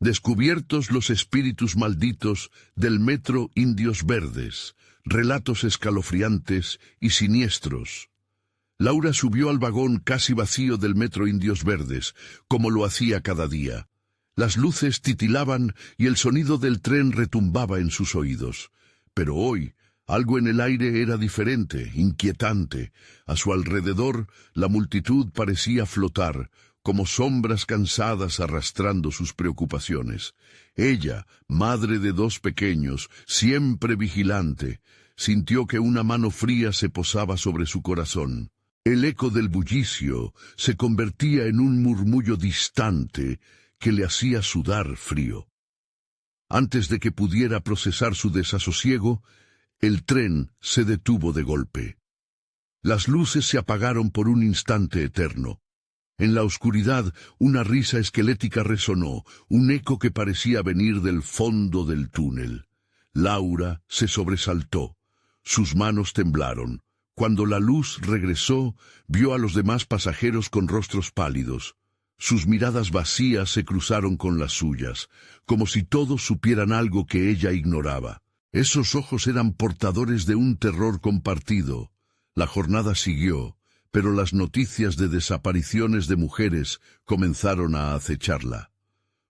Descubiertos los espíritus malditos del metro Indios Verdes, relatos escalofriantes y siniestros. Laura subió al vagón casi vacío del metro Indios Verdes, como lo hacía cada día. Las luces titilaban y el sonido del tren retumbaba en sus oídos. Pero hoy, algo en el aire era diferente, inquietante. A su alrededor, la multitud parecía flotar, como sombras cansadas arrastrando sus preocupaciones. Ella, madre de 2 pequeños, siempre vigilante, sintió que una mano fría se posaba sobre su corazón. El eco del bullicio se convertía en un murmullo distante que le hacía sudar frío. Antes de que pudiera procesar su desasosiego, el tren se detuvo de golpe. Las luces se apagaron por un instante eterno. En la oscuridad, una risa esquelética resonó, un eco que parecía venir del fondo del túnel. Laura se sobresaltó. Sus manos temblaron. Cuando la luz regresó, vio a los demás pasajeros con rostros pálidos. Sus miradas vacías se cruzaron con las suyas, como si todos supieran algo que ella ignoraba. Esos ojos eran portadores de un terror compartido. La jornada siguió, pero las noticias de desapariciones de mujeres comenzaron a acecharla.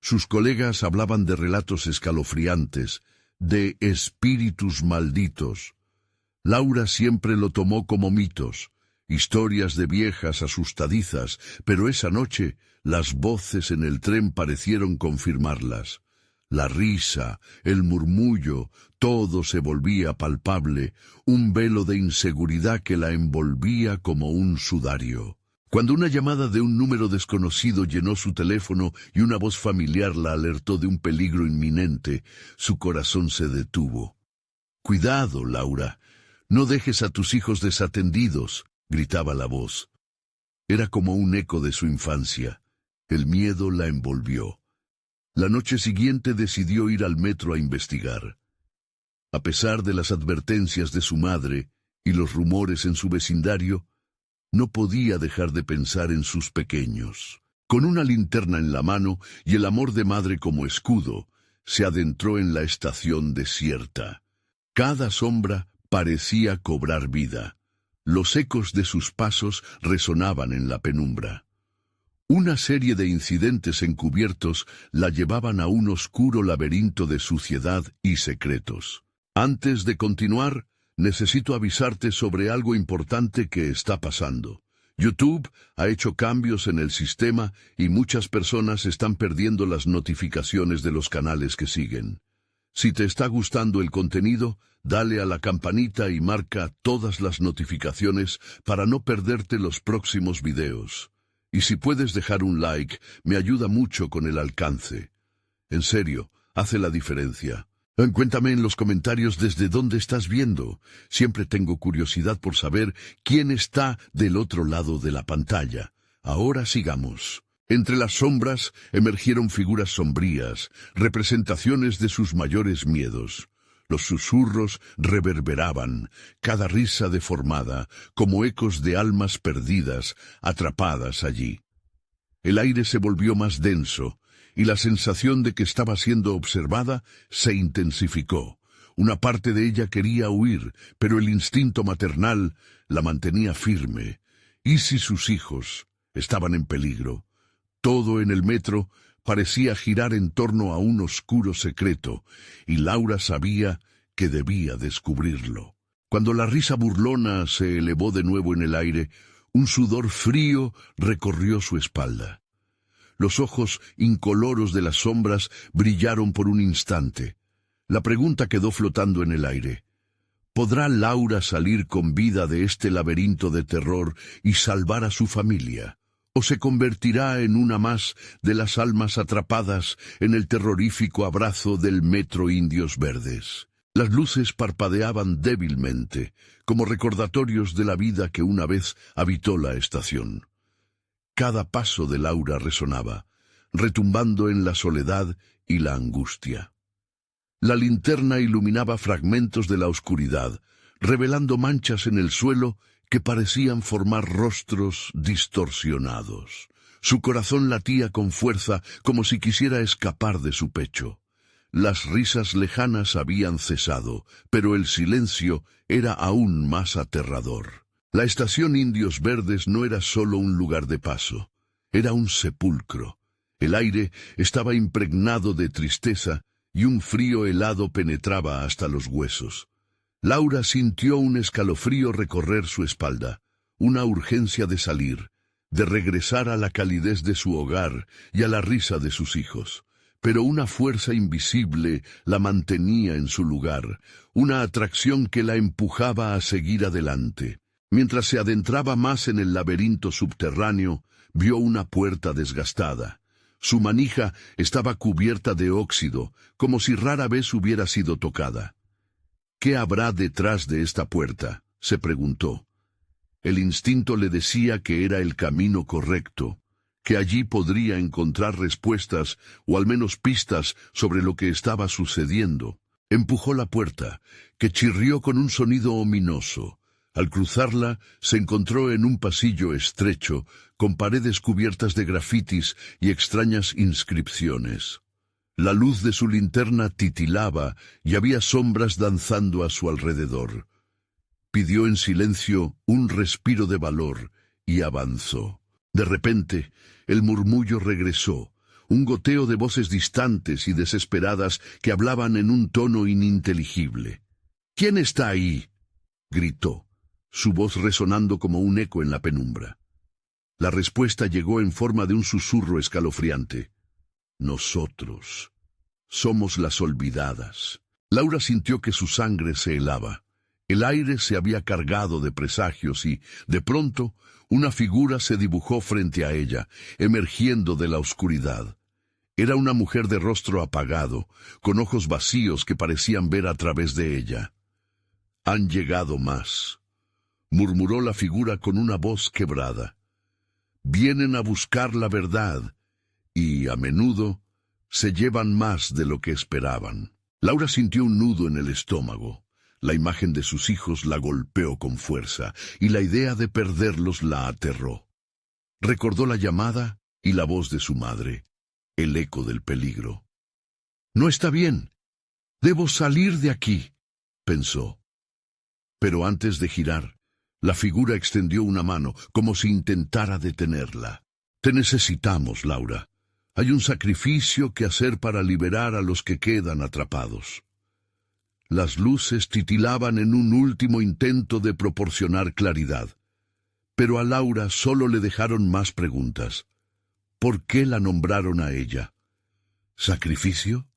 Sus colegas hablaban de relatos escalofriantes, de espíritus malditos. Laura siempre lo tomó como mitos, historias de viejas asustadizas, pero esa noche las voces en el tren parecieron confirmarlas. La risa, el murmullo, todo se volvía palpable, un velo de inseguridad que la envolvía como un sudario. Cuando una llamada de un número desconocido llenó su teléfono y una voz familiar la alertó de un peligro inminente, su corazón se detuvo. «Cuidado, Laura, no dejes a tus hijos desatendidos», gritaba la voz. Era como un eco de su infancia. El miedo la envolvió. La noche siguiente decidió ir al metro a investigar. A pesar de las advertencias de su madre y los rumores en su vecindario, no podía dejar de pensar en sus pequeños. Con una linterna en la mano y el amor de madre como escudo, se adentró en la estación desierta. Cada sombra parecía cobrar vida. Los ecos de sus pasos resonaban en la penumbra. Una serie de incidentes encubiertos la llevaban a un oscuro laberinto de suciedad y secretos. Antes de continuar, necesito avisarte sobre algo importante que está pasando. YouTube ha hecho cambios en el sistema y muchas personas están perdiendo las notificaciones de los canales que siguen. Si te está gustando el contenido, dale a la campanita y marca todas las notificaciones para no perderte los próximos videos. Y si puedes dejar un like, me ayuda mucho con el alcance. En serio, hace la diferencia. Cuéntame en los comentarios desde dónde estás viendo. Siempre tengo curiosidad por saber quién está del otro lado de la pantalla. Ahora sigamos. Entre las sombras emergieron figuras sombrías, representaciones de sus mayores miedos. Los susurros reverberaban, cada risa deformada, como ecos de almas perdidas, atrapadas allí. El aire se volvió más denso, y la sensación de que estaba siendo observada se intensificó. Una parte de ella quería huir, pero el instinto maternal la mantenía firme. ¿Y si sus hijos estaban en peligro? Todo en el metro parecía girar en torno a un oscuro secreto, y Laura sabía que debía descubrirlo. Cuando la risa burlona se elevó de nuevo en el aire, un sudor frío recorrió su espalda. Los ojos incoloros de las sombras brillaron por un instante. La pregunta quedó flotando en el aire. ¿Podrá Laura salir con vida de este laberinto de terror y salvar a su familia? ¿O se convertirá en una más de las almas atrapadas en el terrorífico abrazo del metro Indios Verdes? Las luces parpadeaban débilmente, como recordatorios de la vida que una vez habitó la estación. Cada paso de Laura resonaba, retumbando en la soledad y la angustia. La linterna iluminaba fragmentos de la oscuridad, revelando manchas en el suelo que parecían formar rostros distorsionados. Su corazón latía con fuerza como si quisiera escapar de su pecho. Las risas lejanas habían cesado, pero el silencio era aún más aterrador. La estación Indios Verdes no era solo un lugar de paso, era un sepulcro. El aire estaba impregnado de tristeza y un frío helado penetraba hasta los huesos. Laura sintió un escalofrío recorrer su espalda, una urgencia de salir, de regresar a la calidez de su hogar y a la risa de sus hijos. Pero una fuerza invisible la mantenía en su lugar, una atracción que la empujaba a seguir adelante. Mientras se adentraba más en el laberinto subterráneo, vio una puerta desgastada. Su manija estaba cubierta de óxido, como si rara vez hubiera sido tocada. ¿Qué habrá detrás de esta puerta?, se preguntó. El instinto le decía que era el camino correcto, que allí podría encontrar respuestas o al menos pistas sobre lo que estaba sucediendo. Empujó la puerta, que chirrió con un sonido ominoso. Al cruzarla, se encontró en un pasillo estrecho, con paredes cubiertas de grafitis y extrañas inscripciones. La luz de su linterna titilaba y había sombras danzando a su alrededor. Pidió en silencio un respiro de valor y avanzó. De repente, el murmullo regresó, un goteo de voces distantes y desesperadas que hablaban en un tono ininteligible. «¿Quién está ahí?», gritó, su voz resonando como un eco en la penumbra. La respuesta llegó en forma de un susurro escalofriante. «Nosotros somos las olvidadas». Laura sintió que su sangre se helaba. El aire se había cargado de presagios y, de pronto, una figura se dibujó frente a ella, emergiendo de la oscuridad. Era una mujer de rostro apagado, con ojos vacíos que parecían ver a través de ella. «Han llegado más», murmuró la figura con una voz quebrada. «Vienen a buscar la verdad, y, a menudo, se llevan más de lo que esperaban». Laura sintió un nudo en el estómago. La imagen de sus hijos la golpeó con fuerza, y la idea de perderlos la aterró. Recordó la llamada y la voz de su madre, el eco del peligro. «No está bien. Debo salir de aquí», pensó. Pero antes de girar, la figura extendió una mano, como si intentara detenerla. «Te necesitamos, Laura. Hay un sacrificio que hacer para liberar a los que quedan atrapados». Las luces titilaban en un último intento de proporcionar claridad. Pero a Laura solo le dejaron más preguntas. ¿Por qué la nombraron a ella? ¿Sacrificio?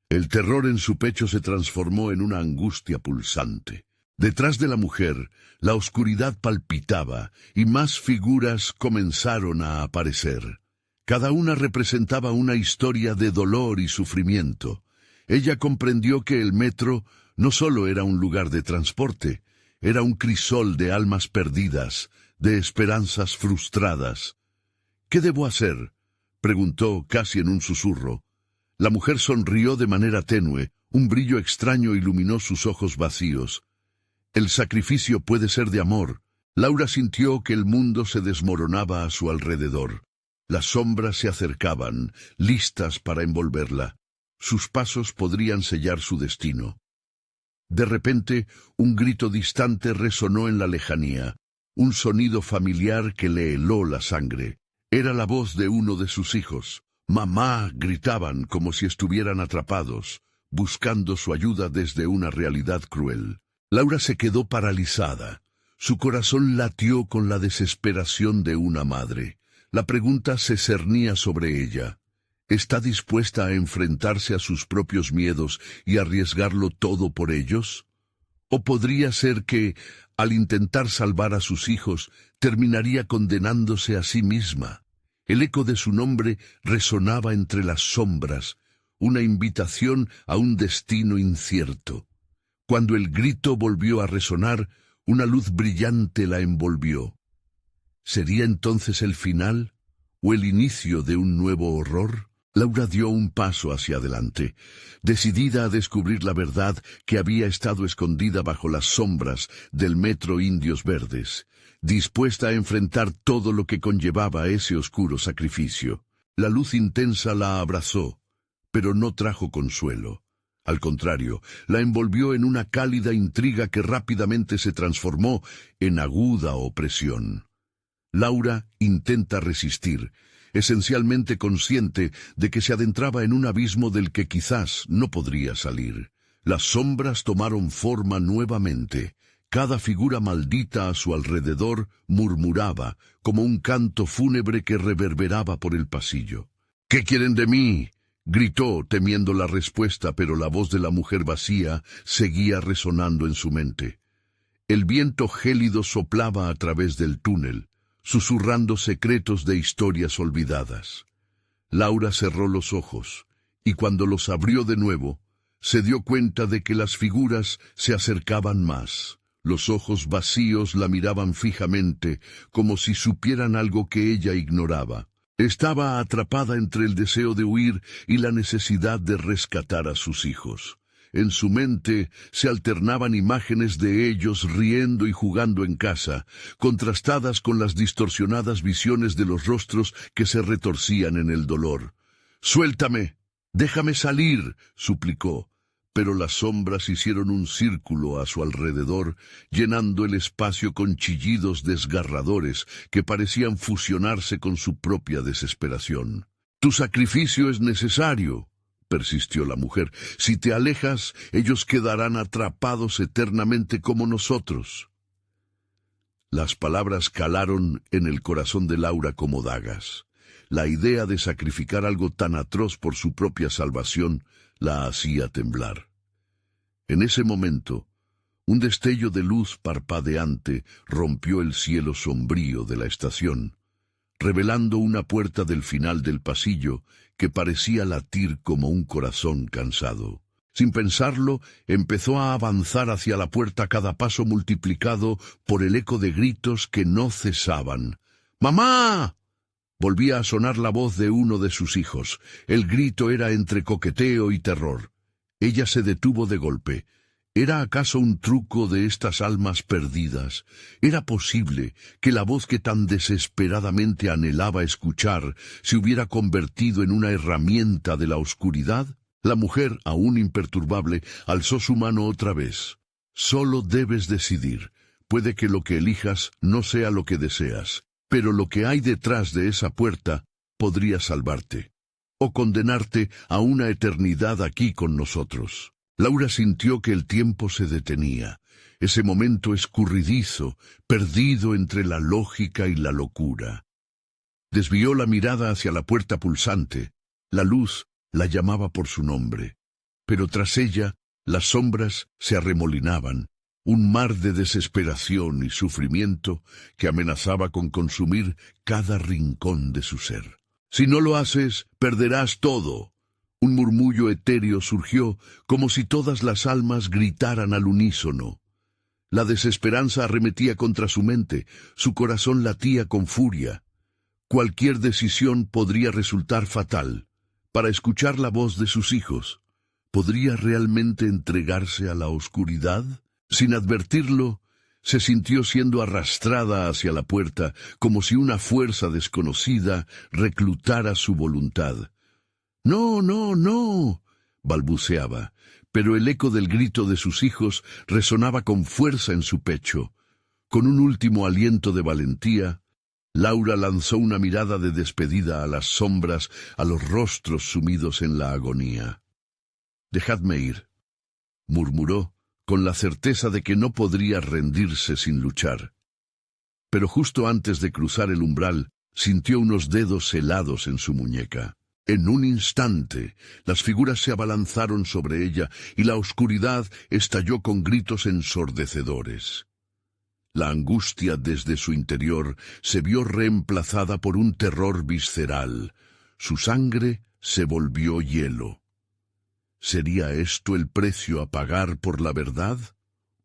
El terror en su pecho se transformó en una angustia pulsante. Detrás de la mujer, la oscuridad palpitaba y más figuras comenzaron a aparecer. Cada una representaba una historia de dolor y sufrimiento. Ella comprendió que el metro no solo era un lugar de transporte, era un crisol de almas perdidas, de esperanzas frustradas. «¿Qué debo hacer?», preguntó casi en un susurro. La mujer sonrió de manera tenue, un brillo extraño iluminó sus ojos vacíos. «El sacrificio puede ser de amor». Laura sintió que el mundo se desmoronaba a su alrededor. Las sombras se acercaban, listas para envolverla. Sus pasos podrían sellar su destino. De repente, un grito distante resonó en la lejanía, un sonido familiar que le heló la sangre. Era la voz de uno de sus hijos. «Mamá», gritaban como si estuvieran atrapados, buscando su ayuda desde una realidad cruel. Laura se quedó paralizada. Su corazón latió con la desesperación de una madre. La pregunta se cernía sobre ella. ¿Está dispuesta a enfrentarse a sus propios miedos y arriesgarlo todo por ellos? ¿O podría ser que, al intentar salvar a sus hijos, terminaría condenándose a sí misma? El eco de su nombre resonaba entre las sombras, una invitación a un destino incierto. Cuando el grito volvió a resonar, una luz brillante la envolvió. ¿Sería entonces el final o el inicio de un nuevo horror? Laura dio un paso hacia adelante, decidida a descubrir la verdad que había estado escondida bajo las sombras del metro Indios Verdes, dispuesta a enfrentar todo lo que conllevaba ese oscuro sacrificio. La luz intensa la abrazó, pero no trajo consuelo. Al contrario, la envolvió en una cálida intriga que rápidamente se transformó en aguda opresión. Laura intenta resistir, esencialmente consciente de que se adentraba en un abismo del que quizás no podría salir. Las sombras tomaron forma nuevamente. Cada figura maldita a su alrededor murmuraba, como un canto fúnebre que reverberaba por el pasillo. «¿Qué quieren de mí?», gritó, temiendo la respuesta, pero la voz de la mujer vacía seguía resonando en su mente. El viento gélido soplaba a través del túnel, susurrando secretos de historias olvidadas. Laura cerró los ojos, y cuando los abrió de nuevo, se dio cuenta de que las figuras se acercaban más. Los ojos vacíos la miraban fijamente, como si supieran algo que ella ignoraba. Estaba atrapada entre el deseo de huir y la necesidad de rescatar a sus hijos. En su mente se alternaban imágenes de ellos riendo y jugando en casa, contrastadas con las distorsionadas visiones de los rostros que se retorcían en el dolor. «¡Suéltame! ¡Déjame salir!», suplicó, pero las sombras hicieron un círculo a su alrededor, llenando el espacio con chillidos desgarradores que parecían fusionarse con su propia desesperación. «Tu sacrificio es necesario», persistió la mujer. «Si te alejas, ellos quedarán atrapados eternamente como nosotros». Las palabras calaron en el corazón de Laura como dagas. La idea de sacrificar algo tan atroz por su propia salvación la hacía temblar. En ese momento, un destello de luz parpadeante rompió el cielo sombrío de la estación, revelando una puerta del final del pasillo que parecía latir como un corazón cansado. Sin pensarlo, empezó a avanzar hacia la puerta, cada paso multiplicado por el eco de gritos que no cesaban. «¡Mamá!». Volvía a sonar la voz de uno de sus hijos. El grito era entre coqueteo y terror. Ella se detuvo de golpe. ¿Era acaso un truco de estas almas perdidas? ¿Era posible que la voz que tan desesperadamente anhelaba escuchar se hubiera convertido en una herramienta de la oscuridad? La mujer, aún imperturbable, alzó su mano otra vez. «Solo debes decidir. Puede que lo que elijas no sea lo que deseas, pero lo que hay detrás de esa puerta podría salvarte, o condenarte a una eternidad aquí con nosotros». Laura sintió que el tiempo se detenía, ese momento escurridizo, perdido entre la lógica y la locura. Desvió la mirada hacia la puerta pulsante. La luz la llamaba por su nombre, pero tras ella las sombras se arremolinaban, un mar de desesperación y sufrimiento que amenazaba con consumir cada rincón de su ser. «Si no lo haces, perderás todo». Un murmullo etéreo surgió, como si todas las almas gritaran al unísono. La desesperanza arremetía contra su mente, su corazón latía con furia. Cualquier decisión podría resultar fatal. Para escuchar la voz de sus hijos, ¿podría realmente entregarse a la oscuridad? Sin advertirlo, se sintió siendo arrastrada hacia la puerta, como si una fuerza desconocida reclutara su voluntad. «No, no, no», balbuceaba, pero el eco del grito de sus hijos resonaba con fuerza en su pecho. Con un último aliento de valentía, Laura lanzó una mirada de despedida a las sombras, a los rostros sumidos en la agonía. «Dejadme ir», murmuró, con la certeza de que no podría rendirse sin luchar. Pero justo antes de cruzar el umbral, sintió unos dedos helados en su muñeca. En un instante, las figuras se abalanzaron sobre ella y la oscuridad estalló con gritos ensordecedores. La angustia desde su interior se vio reemplazada por un terror visceral. Su sangre se volvió hielo. ¿Sería esto el precio a pagar por la verdad?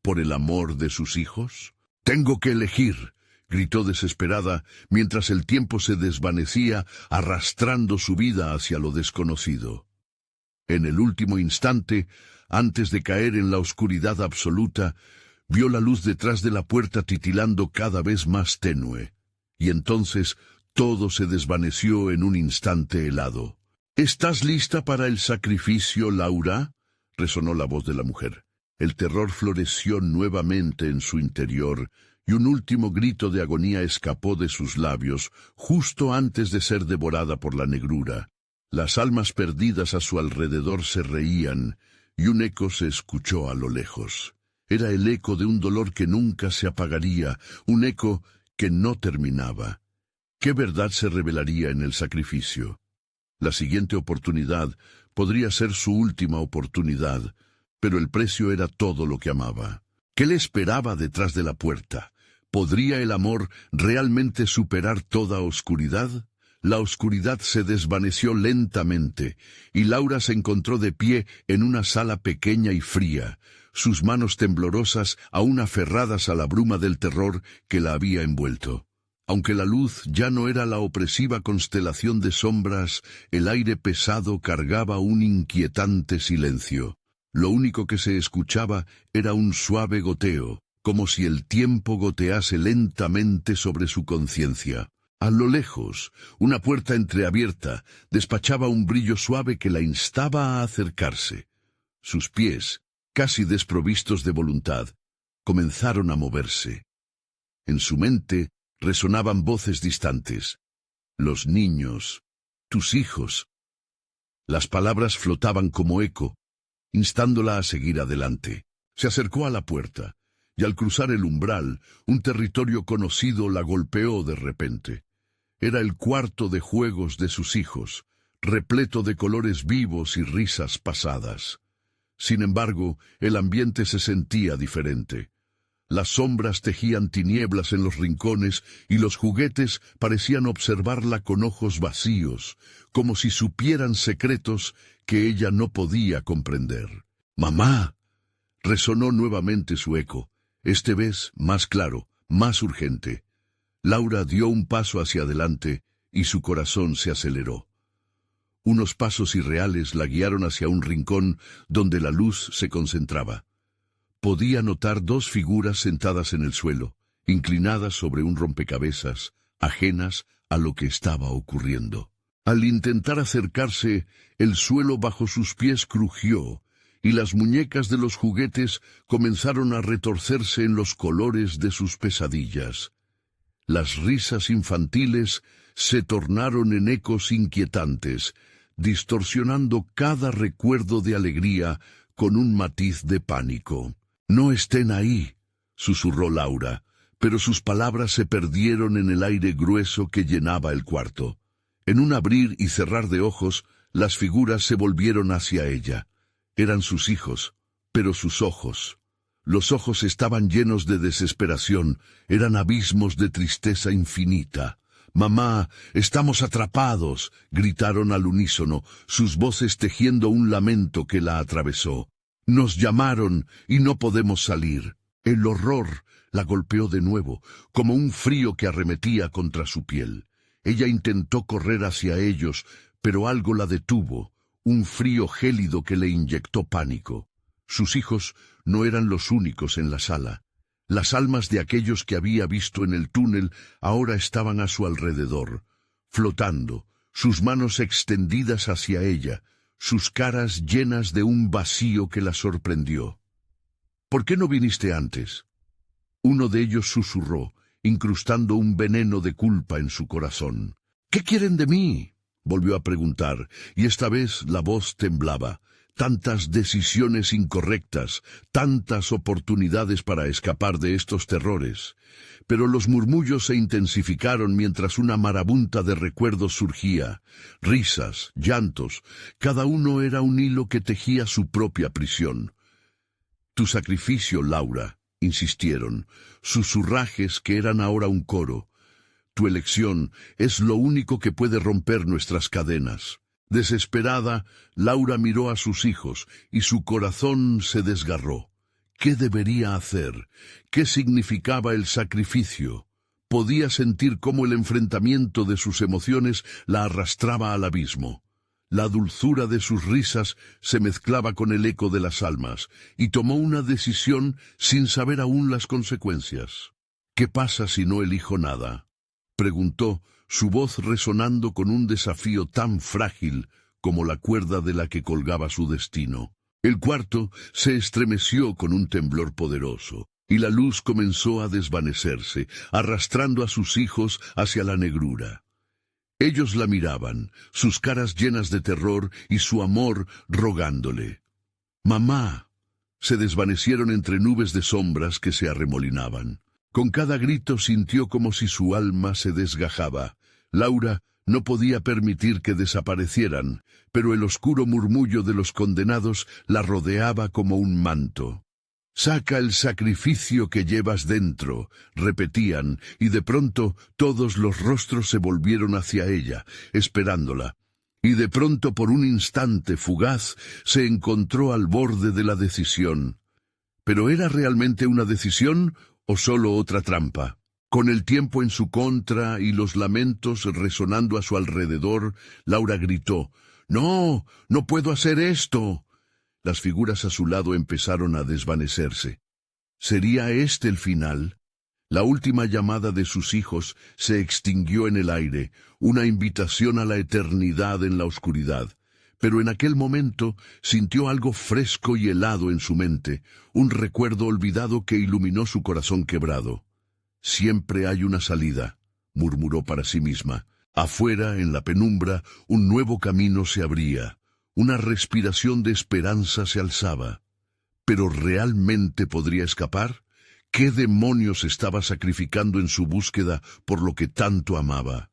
¿Por el amor de sus hijos? «Tengo que elegir», gritó desesperada, mientras el tiempo se desvanecía, arrastrando su vida hacia lo desconocido. En el último instante, antes de caer en la oscuridad absoluta, vio la luz detrás de la puerta titilando cada vez más tenue, y entonces todo se desvaneció en un instante helado. —¿Estás lista para el sacrificio, Laura? —resonó la voz de la mujer. El terror floreció nuevamente en su interior, y un último grito de agonía escapó de sus labios, justo antes de ser devorada por la negrura. Las almas perdidas a su alrededor se reían, y un eco se escuchó a lo lejos. Era el eco de un dolor que nunca se apagaría, un eco que no terminaba. ¿Qué verdad se revelaría en el sacrificio? La siguiente oportunidad podría ser su última oportunidad, pero el precio era todo lo que amaba. ¿Qué le esperaba detrás de la puerta? ¿Podría el amor realmente superar toda oscuridad? La oscuridad se desvaneció lentamente, y Laura se encontró de pie en una sala pequeña y fría, sus manos temblorosas aún aferradas a la bruma del terror que la había envuelto. Aunque la luz ya no era la opresiva constelación de sombras, el aire pesado cargaba un inquietante silencio. Lo único que se escuchaba era un suave goteo, como si el tiempo gotease lentamente sobre su conciencia. A lo lejos, una puerta entreabierta despachaba un brillo suave que la instaba a acercarse. Sus pies, casi desprovistos de voluntad, comenzaron a moverse. En su mente resonaban voces distantes. «Los niños, tus hijos». Las palabras flotaban como eco, instándola a seguir adelante. Se acercó a la puerta, y al cruzar el umbral, un territorio conocido la golpeó de repente. Era el cuarto de juegos de sus hijos, repleto de colores vivos y risas pasadas. Sin embargo, el ambiente se sentía diferente. Las sombras tejían tinieblas en los rincones y los juguetes parecían observarla con ojos vacíos, como si supieran secretos que ella no podía comprender. «¡Mamá!» resonó nuevamente su eco, esta vez más claro, más urgente. Laura dio un paso hacia adelante y su corazón se aceleró. Unos pasos irreales la guiaron hacia un rincón donde la luz se concentraba. Podía notar dos figuras sentadas en el suelo, inclinadas sobre un rompecabezas, ajenas a lo que estaba ocurriendo. Al intentar acercarse, el suelo bajo sus pies crujió, y las muñecas de los juguetes comenzaron a retorcerse en los colores de sus pesadillas. Las risas infantiles se tornaron en ecos inquietantes, distorsionando cada recuerdo de alegría con un matiz de pánico. «No estén ahí», susurró Laura, pero sus palabras se perdieron en el aire grueso que llenaba el cuarto. En un abrir y cerrar de ojos, las figuras se volvieron hacia ella. Eran sus hijos, pero sus ojos. Los ojos estaban llenos de desesperación, eran abismos de tristeza infinita. «Mamá, estamos atrapados», gritaron al unísono, sus voces tejiendo un lamento que la atravesó. «Nos llamaron y no podemos salir». El horror la golpeó de nuevo, como un frío que arremetía contra su piel. Ella intentó correr hacia ellos, pero algo la detuvo, un frío gélido que le inyectó pánico. Sus hijos no eran los únicos en la sala. Las almas de aquellos que había visto en el túnel ahora estaban a su alrededor, flotando, sus manos extendidas hacia ella, sus caras llenas de un vacío que la sorprendió. «¿Por qué no viniste antes?». Uno de ellos susurró, incrustando un veneno de culpa en su corazón. «¿Qué quieren de mí?», volvió a preguntar, y esta vez la voz temblaba. Tantas decisiones incorrectas, tantas oportunidades para escapar de estos terrores. Pero los murmullos se intensificaron mientras una marabunta de recuerdos surgía. Risas, llantos, cada uno era un hilo que tejía su propia prisión. «Tu sacrificio, Laura», insistieron, susurrajes que eran ahora un coro. «Tu elección es lo único que puede romper nuestras cadenas». Desesperada, Laura miró a sus hijos y su corazón se desgarró. ¿Qué debería hacer? ¿Qué significaba el sacrificio? Podía sentir cómo el enfrentamiento de sus emociones la arrastraba al abismo. La dulzura de sus risas se mezclaba con el eco de las almas, y tomó una decisión sin saber aún las consecuencias. ¿Qué pasa si no elijo nada?, preguntó, su voz resonando con un desafío tan frágil como la cuerda de la que colgaba su destino. El cuarto se estremeció con un temblor poderoso, y la luz comenzó a desvanecerse, arrastrando a sus hijos hacia la negrura. Ellos la miraban, sus caras llenas de terror y su amor rogándole. «¡Mamá!». Se desvanecieron entre nubes de sombras que se arremolinaban. Con cada grito sintió como si su alma se desgajaba. Laura no podía permitir que desaparecieran, pero el oscuro murmullo de los condenados la rodeaba como un manto. «Saca el sacrificio que llevas dentro», repetían, y de pronto todos los rostros se volvieron hacia ella, esperándola. Y de pronto, por un instante fugaz, se encontró al borde de la decisión. ¿Pero era realmente una decisión o solo otra trampa? Con el tiempo en su contra y los lamentos resonando a su alrededor, Laura gritó: «¡No! ¡No puedo hacer esto!». Las figuras a su lado empezaron a desvanecerse. ¿Sería este el final? La última llamada de sus hijos se extinguió en el aire, una invitación a la eternidad en la oscuridad. Pero en aquel momento sintió algo fresco y helado en su mente, un recuerdo olvidado que iluminó su corazón quebrado. «Siempre hay una salida», murmuró para sí misma. Afuera, en la penumbra, un nuevo camino se abría. Una respiración de esperanza se alzaba. ¿Pero realmente podría escapar? ¿Qué demonios estaba sacrificando en su búsqueda por lo que tanto amaba?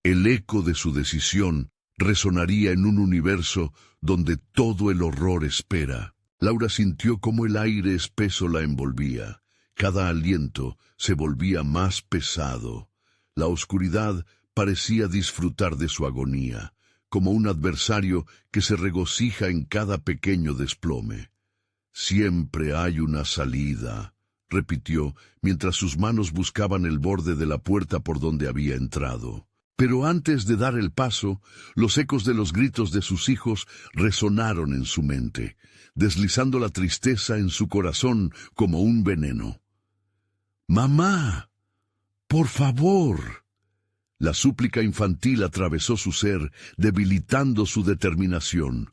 El eco de su decisión resonaría en un universo donde todo el horror espera. Laura sintió cómo el aire espeso la envolvía. Cada aliento se volvía más pesado. La oscuridad parecía disfrutar de su agonía, como un adversario que se regocija en cada pequeño desplome. «Siempre hay una salida», repitió, mientras sus manos buscaban el borde de la puerta por donde había entrado. Pero antes de dar el paso, los ecos de los gritos de sus hijos resonaron en su mente, deslizando la tristeza en su corazón como un veneno. «¡Mamá! ¡Por favor!». La súplica infantil atravesó su ser, debilitando su determinación.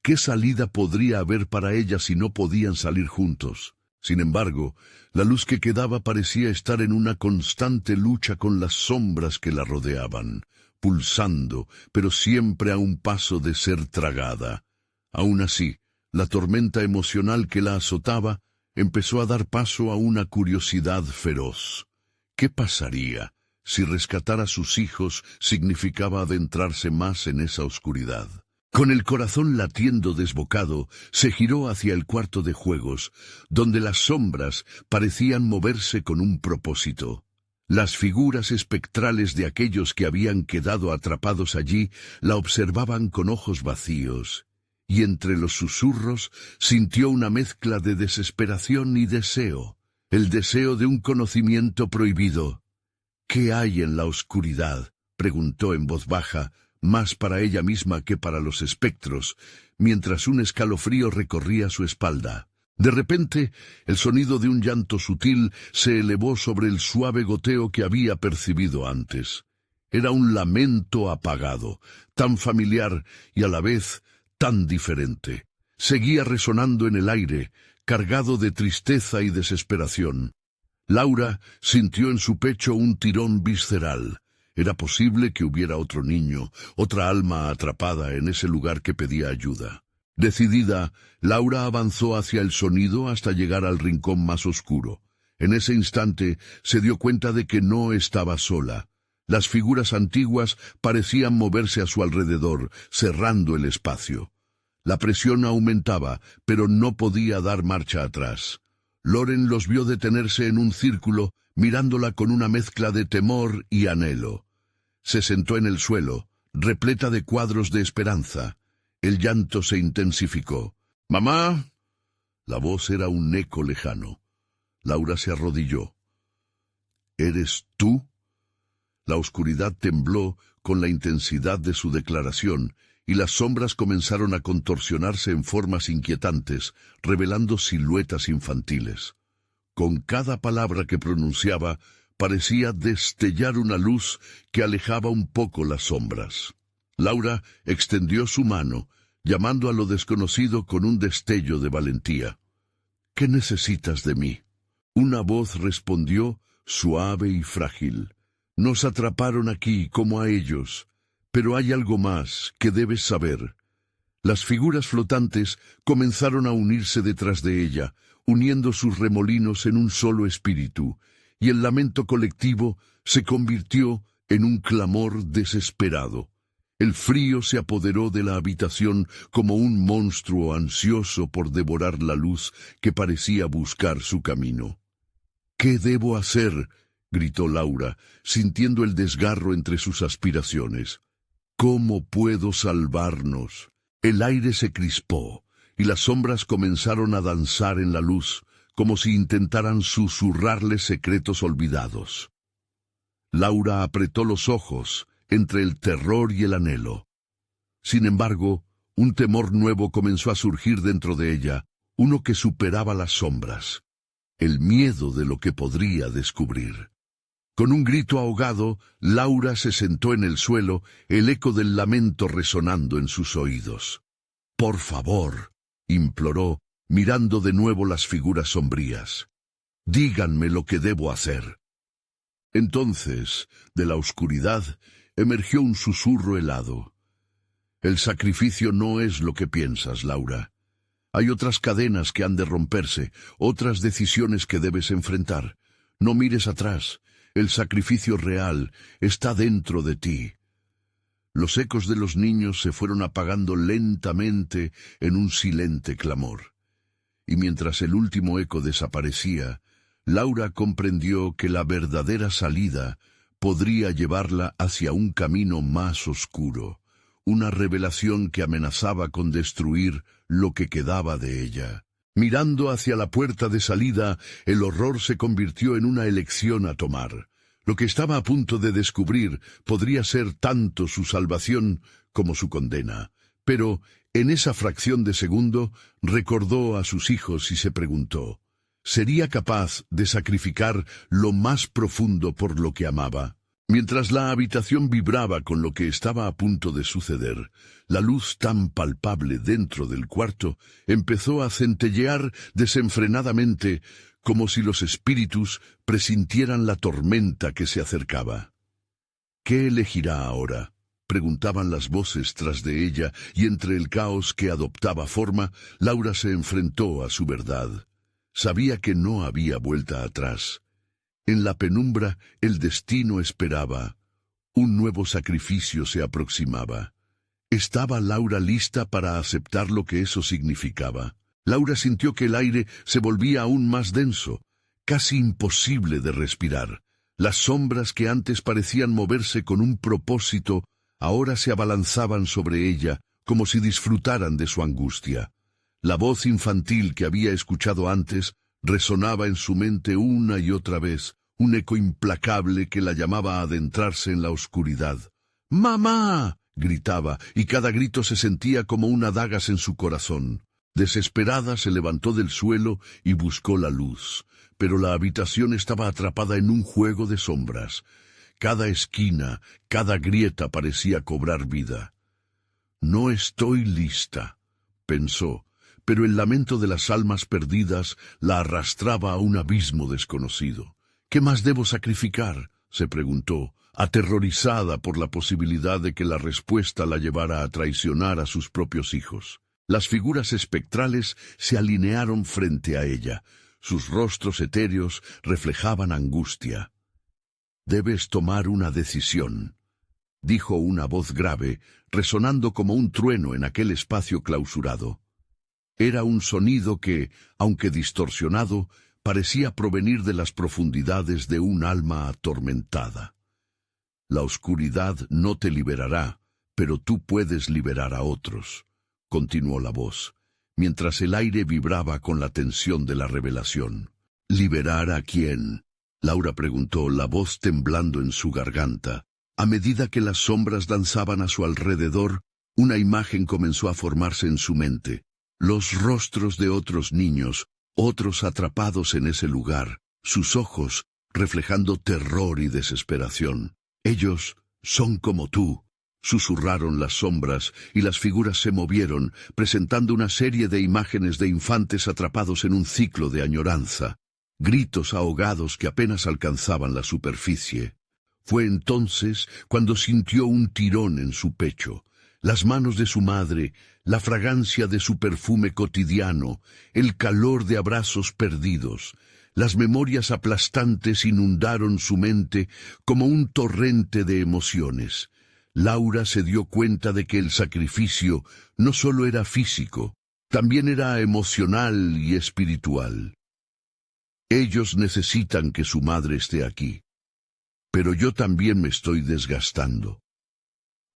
¿Qué salida podría haber para ella si no podían salir juntos? Sin embargo, la luz que quedaba parecía estar en una constante lucha con las sombras que la rodeaban, pulsando, pero siempre a un paso de ser tragada. Aún así, la tormenta emocional que la azotaba empezó a dar paso a una curiosidad feroz. ¿Qué pasaría si rescatar a sus hijos significaba adentrarse más en esa oscuridad? Con el corazón latiendo desbocado, se giró hacia el cuarto de juegos, donde las sombras parecían moverse con un propósito. Las figuras espectrales de aquellos que habían quedado atrapados allí la observaban con ojos vacíos, y entre los susurros sintió una mezcla de desesperación y deseo, el deseo de un conocimiento prohibido. «¿Qué hay en la oscuridad?», preguntó en voz baja, más para ella misma que para los espectros, mientras un escalofrío recorría su espalda. De repente, el sonido de un llanto sutil se elevó sobre el suave goteo que había percibido antes. Era un lamento apagado, tan familiar y a la vez tan diferente. Seguía resonando en el aire, cargado de tristeza y desesperación. Laura sintió en su pecho un tirón visceral. Era posible que hubiera otro niño, otra alma atrapada en ese lugar que pedía ayuda. Decidida, Laura avanzó hacia el sonido hasta llegar al rincón más oscuro. En ese instante se dio cuenta de que no estaba sola. Las figuras antiguas parecían moverse a su alrededor, cerrando el espacio. La presión aumentaba, pero no podía dar marcha atrás. Loren los vio detenerse en un círculo, mirándola con una mezcla de temor y anhelo. Se sentó en el suelo, repleta de cuadros de esperanza. El llanto se intensificó. «¡Mamá!». La voz era un eco lejano. Laura se arrodilló. ¿Eres tú? La oscuridad tembló con la intensidad de su declaración, y las sombras comenzaron a contorsionarse en formas inquietantes, revelando siluetas infantiles. Con cada palabra que pronunciaba, parecía destellar una luz que alejaba un poco las sombras. Laura extendió su mano, llamando a lo desconocido con un destello de valentía. «¿Qué necesitas de mí?». Una voz respondió, suave y frágil. «Nos atraparon aquí como a ellos, pero hay algo más que debes saber». Las figuras flotantes comenzaron a unirse detrás de ella, uniendo sus remolinos en un solo espíritu, y el lamento colectivo se convirtió en un clamor desesperado. El frío se apoderó de la habitación como un monstruo ansioso por devorar la luz que parecía buscar su camino. «¿Qué debo hacer?», gritó Laura, sintiendo el desgarro entre sus aspiraciones. «¿Cómo puedo salvarnos?». El aire se crispó, y las sombras comenzaron a danzar en la luz, como si intentaran susurrarles secretos olvidados. Laura apretó los ojos entre el terror y el anhelo. Sin embargo, un temor nuevo comenzó a surgir dentro de ella, uno que superaba las sombras, el miedo de lo que podría descubrir. Con un grito ahogado, Laura se sentó en el suelo, el eco del lamento resonando en sus oídos. «Por favor», imploró, mirando de nuevo las figuras sombrías. «Díganme lo que debo hacer». Entonces, de la oscuridad, emergió un susurro helado. «El sacrificio no es lo que piensas, Laura. Hay otras cadenas que han de romperse, otras decisiones que debes enfrentar. No mires atrás. El sacrificio real está dentro de ti». Los ecos de los niños se fueron apagando lentamente en un silente clamor. Y mientras el último eco desaparecía, Laura comprendió que la verdadera salida podría llevarla hacia un camino más oscuro, una revelación que amenazaba con destruir lo que quedaba de ella. Mirando hacia la puerta de salida, el horror se convirtió en una elección a tomar. Lo que estaba a punto de descubrir podría ser tanto su salvación como su condena. Pero, en esa fracción de segundo, recordó a sus hijos y se preguntó, ¿sería capaz de sacrificar lo más profundo por lo que amaba? Mientras la habitación vibraba con lo que estaba a punto de suceder, la luz tan palpable dentro del cuarto empezó a centellear desenfrenadamente, como si los espíritus presintieran la tormenta que se acercaba. «¿Qué elegirá ahora?», preguntaban las voces tras de ella, y entre el caos que adoptaba forma, Laura se enfrentó a su verdad. Sabía que no había vuelta atrás. En la penumbra el destino esperaba. Un nuevo sacrificio se aproximaba. ¿Estaba Laura lista para aceptar lo que eso significaba? Laura sintió que el aire se volvía aún más denso, casi imposible de respirar. Las sombras que antes parecían moverse con un propósito, ahora se abalanzaban sobre ella, como si disfrutaran de su angustia. La voz infantil que había escuchado antes resonaba en su mente una y otra vez, un eco implacable que la llamaba a adentrarse en la oscuridad. «¡Mamá!», gritaba, y cada grito se sentía como una daga en su corazón. Desesperada se levantó del suelo y buscó la luz, pero la habitación estaba atrapada en un juego de sombras. Cada esquina, cada grieta parecía cobrar vida. «No estoy lista», pensó, pero el lamento de las almas perdidas la arrastraba a un abismo desconocido. «¿Qué más debo sacrificar?», se preguntó, aterrorizada por la posibilidad de que la respuesta la llevara a traicionar a sus propios hijos. Las figuras espectrales se alinearon frente a ella. Sus rostros etéreos reflejaban angustia. «Debes tomar una decisión», dijo una voz grave, resonando como un trueno en aquel espacio clausurado. Era un sonido que, aunque distorsionado, parecía provenir de las profundidades de un alma atormentada. «La oscuridad no te liberará, pero tú puedes liberar a otros», continuó la voz, mientras el aire vibraba con la tensión de la revelación. «¿Liberar a quién?», Laura preguntó, la voz temblando en su garganta. A medida que las sombras danzaban a su alrededor, una imagen comenzó a formarse en su mente. Los rostros de otros niños, otros atrapados en ese lugar, sus ojos reflejando terror y desesperación. Ellos son como tú, susurraron las sombras, y las figuras se movieron, presentando una serie de imágenes de infantes atrapados en un ciclo de añoranza. Gritos ahogados que apenas alcanzaban la superficie. Fue entonces cuando sintió un tirón en su pecho. Las manos de su madre, la fragancia de su perfume cotidiano, el calor de abrazos perdidos. Las memorias aplastantes inundaron su mente como un torrente de emociones. Laura se dio cuenta de que el sacrificio no solo era físico, también era emocional y espiritual. Ellos necesitan que su madre esté aquí. Pero yo también me estoy desgastando.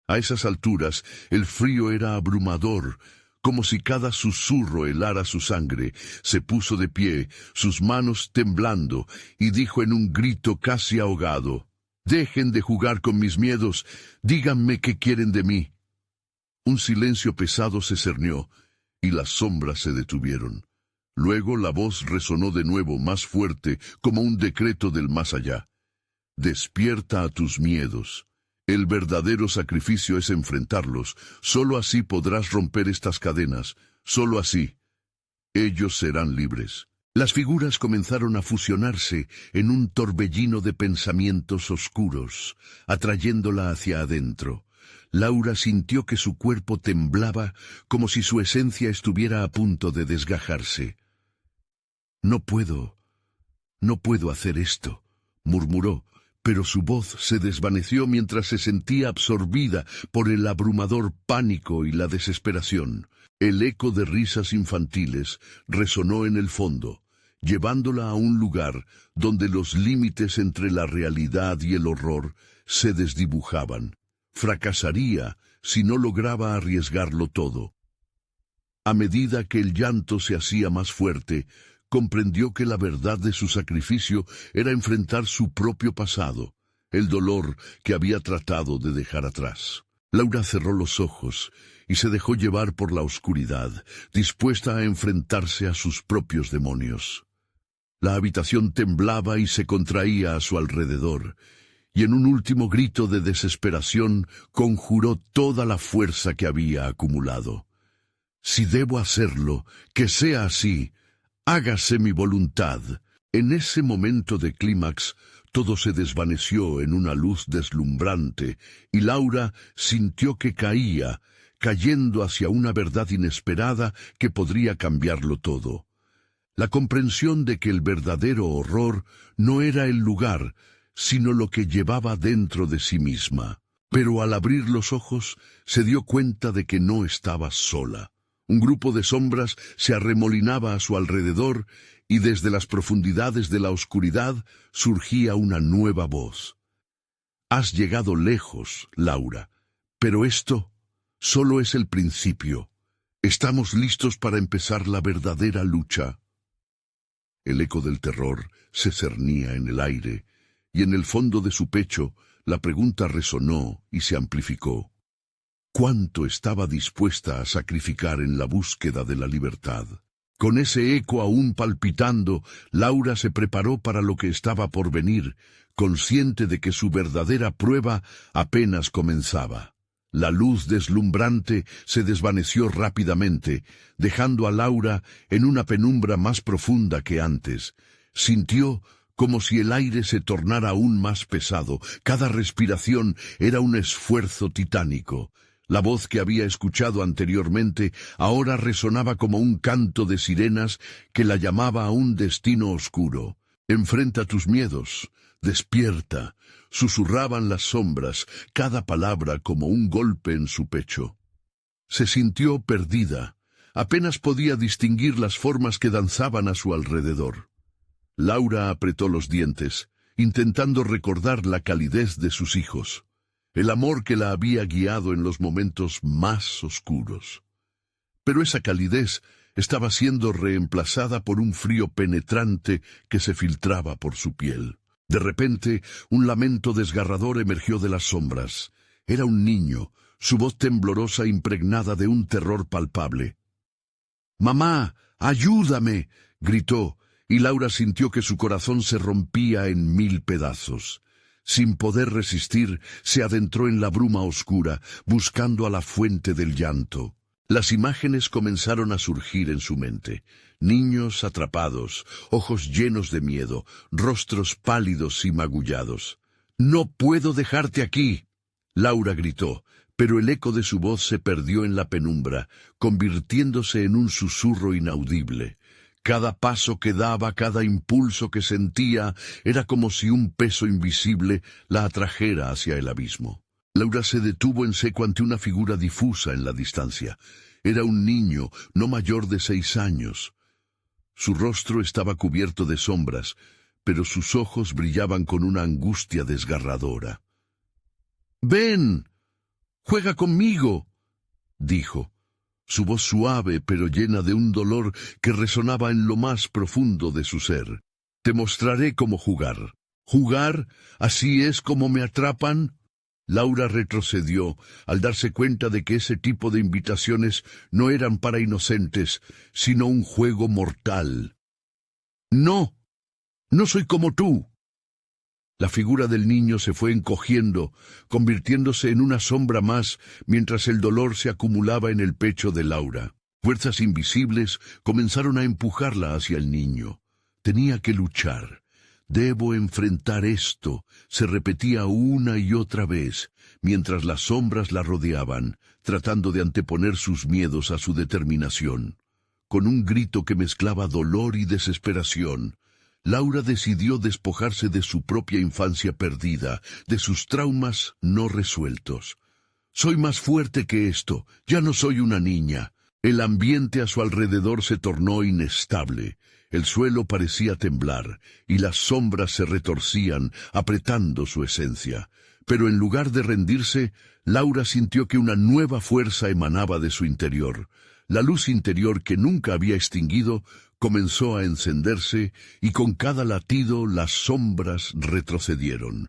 A esas alturas, el frío era abrumador, como si cada susurro helara su sangre. Se puso de pie, sus manos temblando, y dijo en un grito casi ahogado, «Dejen de jugar con mis miedos, díganme qué quieren de mí». Un silencio pesado se cernió, y las sombras se detuvieron. Luego la voz resonó de nuevo más fuerte, como un decreto del más allá. «Despierta a tus miedos. El verdadero sacrificio es enfrentarlos. Solo así podrás romper estas cadenas. Solo así. Ellos serán libres». Las figuras comenzaron a fusionarse en un torbellino de pensamientos oscuros, atrayéndola hacia adentro. Laura sintió que su cuerpo temblaba como si su esencia estuviera a punto de desgajarse. No puedo hacer esto», murmuró, pero su voz se desvaneció mientras se sentía absorbida por el abrumador pánico y la desesperación. El eco de risas infantiles resonó en el fondo, llevándola a un lugar donde los límites entre la realidad y el horror se desdibujaban. Fracasaría si no lograba arriesgarlo todo. A medida que el llanto se hacía más fuerte, comprendió que la verdad de su sacrificio era enfrentar su propio pasado, el dolor que había tratado de dejar atrás. Laura cerró los ojos y se dejó llevar por la oscuridad, dispuesta a enfrentarse a sus propios demonios. La habitación temblaba y se contraía a su alrededor, y en un último grito de desesperación conjuró toda la fuerza que había acumulado. «Si debo hacerlo, que sea así. Hágase mi voluntad». En ese momento de clímax, todo se desvaneció en una luz deslumbrante, y Laura sintió que caía, cayendo hacia una verdad inesperada que podría cambiarlo todo. La comprensión de que el verdadero horror no era el lugar, sino lo que llevaba dentro de sí misma. Pero al abrir los ojos, se dio cuenta de que no estaba sola. Un grupo de sombras se arremolinaba a su alrededor, y desde las profundidades de la oscuridad surgía una nueva voz. «Has llegado lejos, Laura, pero esto solo es el principio. Estamos listos para empezar la verdadera lucha». El eco del terror se cernía en el aire, y en el fondo de su pecho la pregunta resonó y se amplificó. ¿Cuánto estaba dispuesta a sacrificar en la búsqueda de la libertad? Con ese eco aún palpitando, Laura se preparó para lo que estaba por venir, consciente de que su verdadera prueba apenas comenzaba. La luz deslumbrante se desvaneció rápidamente, dejando a Laura en una penumbra más profunda que antes. Sintió como si el aire se tornara aún más pesado. Cada respiración era un esfuerzo titánico. La voz que había escuchado anteriormente ahora resonaba como un canto de sirenas que la llamaba a un destino oscuro. «Enfrenta tus miedos, despierta», susurraban las sombras, cada palabra como un golpe en su pecho. Se sintió perdida, apenas podía distinguir las formas que danzaban a su alrededor. Laura apretó los dientes, intentando recordar la calidez de sus hijos, el amor que la había guiado en los momentos más oscuros. Pero esa calidez estaba siendo reemplazada por un frío penetrante que se filtraba por su piel. De repente, un lamento desgarrador emergió de las sombras. Era un niño, su voz temblorosa impregnada de un terror palpable. «¡Mamá, ayúdame!», gritó, y Laura sintió que su corazón se rompía en 1000 pedazos. Sin poder resistir, se adentró en la bruma oscura, buscando a la fuente del llanto. Las imágenes comenzaron a surgir en su mente. Niños atrapados, ojos llenos de miedo, rostros pálidos y magullados. «¡No puedo dejarte aquí!», Laura gritó, pero el eco de su voz se perdió en la penumbra, convirtiéndose en un susurro inaudible. Cada paso que daba, cada impulso que sentía, era como si un peso invisible la atrajera hacia el abismo. Laura se detuvo en seco ante una figura difusa en la distancia. Era un niño, no mayor de 6 años. Su rostro estaba cubierto de sombras, pero sus ojos brillaban con una angustia desgarradora. «¡Ven! ¡Juega conmigo!», dijo. Su voz suave pero llena de un dolor que resonaba en lo más profundo de su ser. «Te mostraré cómo jugar». «¿Jugar? ¿Así es como me atrapan?». Laura retrocedió al darse cuenta de que ese tipo de invitaciones no eran para inocentes, sino un juego mortal. «No, no soy como tú». La figura del niño se fue encogiendo, convirtiéndose en una sombra más mientras el dolor se acumulaba en el pecho de Laura. Fuerzas invisibles comenzaron a empujarla hacia el niño. Tenía que luchar. «Debo enfrentar esto», se repetía una y otra vez, mientras las sombras la rodeaban, tratando de anteponer sus miedos a su determinación. Con un grito que mezclaba dolor y desesperación, Laura decidió despojarse de su propia infancia perdida, de sus traumas no resueltos. «Soy más fuerte que esto, ya no soy una niña». El ambiente a su alrededor se tornó inestable. El suelo parecía temblar, y las sombras se retorcían, apretando su esencia. Pero en lugar de rendirse, Laura sintió que una nueva fuerza emanaba de su interior. La luz interior que nunca había extinguido comenzó a encenderse, y con cada latido las sombras retrocedieron.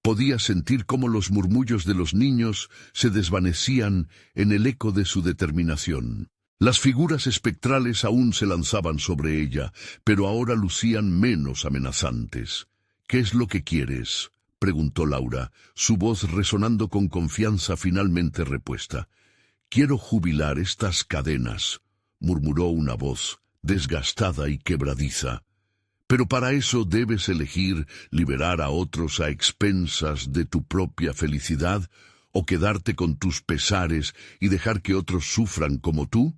Podía sentir cómo los murmullos de los niños se desvanecían en el eco de su determinación. Las figuras espectrales aún se lanzaban sobre ella, pero ahora lucían menos amenazantes. «¿Qué es lo que quieres?», preguntó Laura, su voz resonando con confianza finalmente repuesta. «Quiero jubilar estas cadenas», murmuró una voz, desgastada y quebradiza. «Pero para eso debes elegir liberar a otros a expensas de tu propia felicidad, o quedarte con tus pesares y dejar que otros sufran como tú».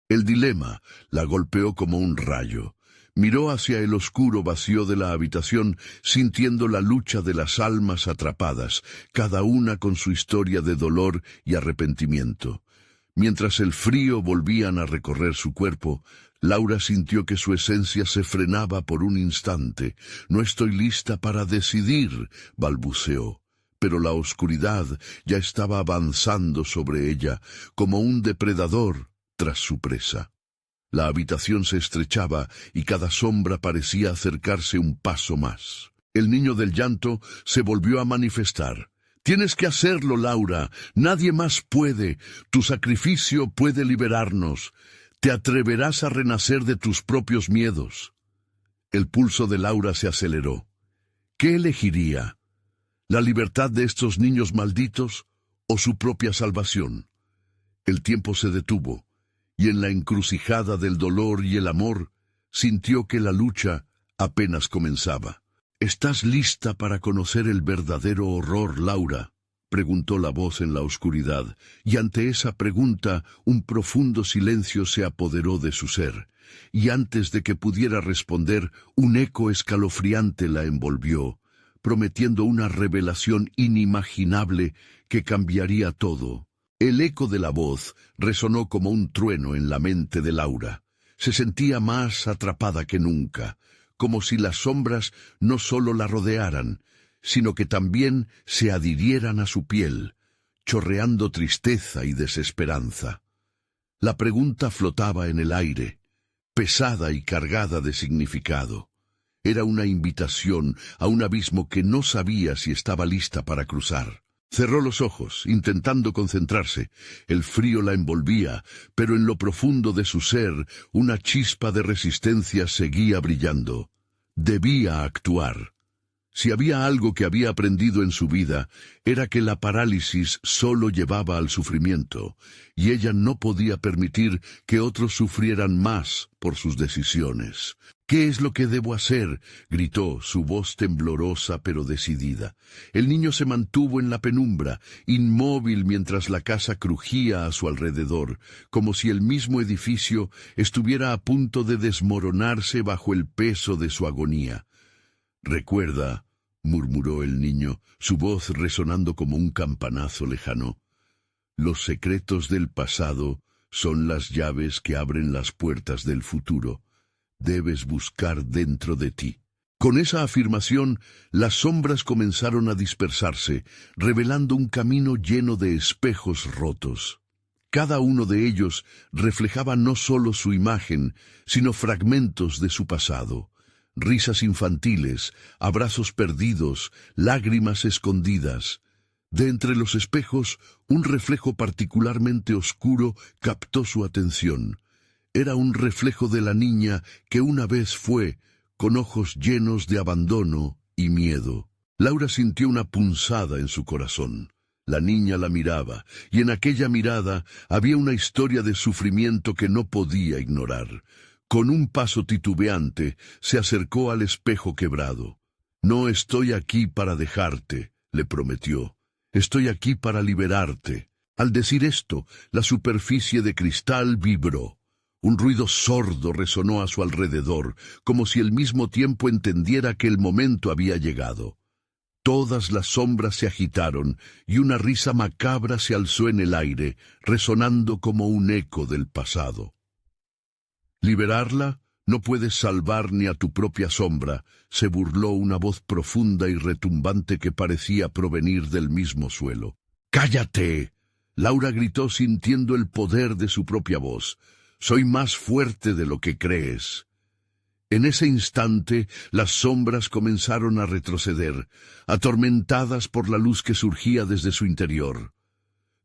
El dilema la golpeó como un rayo. Miró hacia el oscuro vacío de la habitación, sintiendo la lucha de las almas atrapadas, cada una con su historia de dolor y arrepentimiento. Mientras el frío volvían a recorrer su cuerpo, Laura sintió que su esencia se frenaba por un instante. «No estoy lista para decidir», balbuceó. Pero la oscuridad ya estaba avanzando sobre ella, como un depredador tras su presa. La habitación se estrechaba y cada sombra parecía acercarse un paso más. El niño del llanto se volvió a manifestar. «Tienes que hacerlo, Laura. Nadie más puede. Tu sacrificio puede liberarnos. Te atreverás a renacer de tus propios miedos». El pulso de Laura se aceleró. ¿Qué elegiría? ¿La libertad de estos niños malditos o su propia salvación? El tiempo se detuvo, y en la encrucijada del dolor y el amor, sintió que la lucha apenas comenzaba. «¿Estás lista para conocer el verdadero horror, Laura?», preguntó la voz en la oscuridad, y ante esa pregunta un profundo silencio se apoderó de su ser, y antes de que pudiera responder, un eco escalofriante la envolvió, prometiendo una revelación inimaginable que cambiaría todo. El eco de la voz resonó como un trueno en la mente de Laura. Se sentía más atrapada que nunca, como si las sombras no solo la rodearan, sino que también se adhirieran a su piel, chorreando tristeza y desesperanza. La pregunta flotaba en el aire, pesada y cargada de significado. Era una invitación a un abismo que no sabía si estaba lista para cruzar. Cerró los ojos, intentando concentrarse. El frío la envolvía, pero en lo profundo de su ser, una chispa de resistencia seguía brillando. Debía actuar. Si había algo que había aprendido en su vida, era que la parálisis solo llevaba al sufrimiento, y ella no podía permitir que otros sufrieran más por sus decisiones. «¿Qué es lo que debo hacer?», gritó, su voz temblorosa pero decidida. El niño se mantuvo en la penumbra, inmóvil mientras la casa crujía a su alrededor, como si el mismo edificio estuviera a punto de desmoronarse bajo el peso de su agonía. «Recuerda», murmuró el niño, su voz resonando como un campanazo lejano, «los secretos del pasado son las llaves que abren las puertas del futuro. Debes buscar dentro de ti». Con esa afirmación, las sombras comenzaron a dispersarse, revelando un camino lleno de espejos rotos. Cada uno de ellos reflejaba no solo su imagen, sino fragmentos de su pasado. Risas infantiles, abrazos perdidos, lágrimas escondidas. De entre los espejos, un reflejo particularmente oscuro captó su atención. Era un reflejo de la niña que una vez fue, con ojos llenos de abandono y miedo. Laura sintió una punzada en su corazón. La niña la miraba, y en aquella mirada había una historia de sufrimiento que no podía ignorar. Con un paso titubeante, se acercó al espejo quebrado. «No estoy aquí para dejarte», le prometió. «Estoy aquí para liberarte». Al decir esto, la superficie de cristal vibró. Un ruido sordo resonó a su alrededor, como si al mismo tiempo entendiera que el momento había llegado. Todas las sombras se agitaron, y una risa macabra se alzó en el aire, resonando como un eco del pasado. «¿Liberarla? No puedes salvar ni a tu propia sombra», se burló una voz profunda y retumbante que parecía provenir del mismo suelo. «¡Cállate!», Laura gritó sintiendo el poder de su propia voz. «Soy más fuerte de lo que crees». En ese instante, las sombras comenzaron a retroceder, atormentadas por la luz que surgía desde su interior.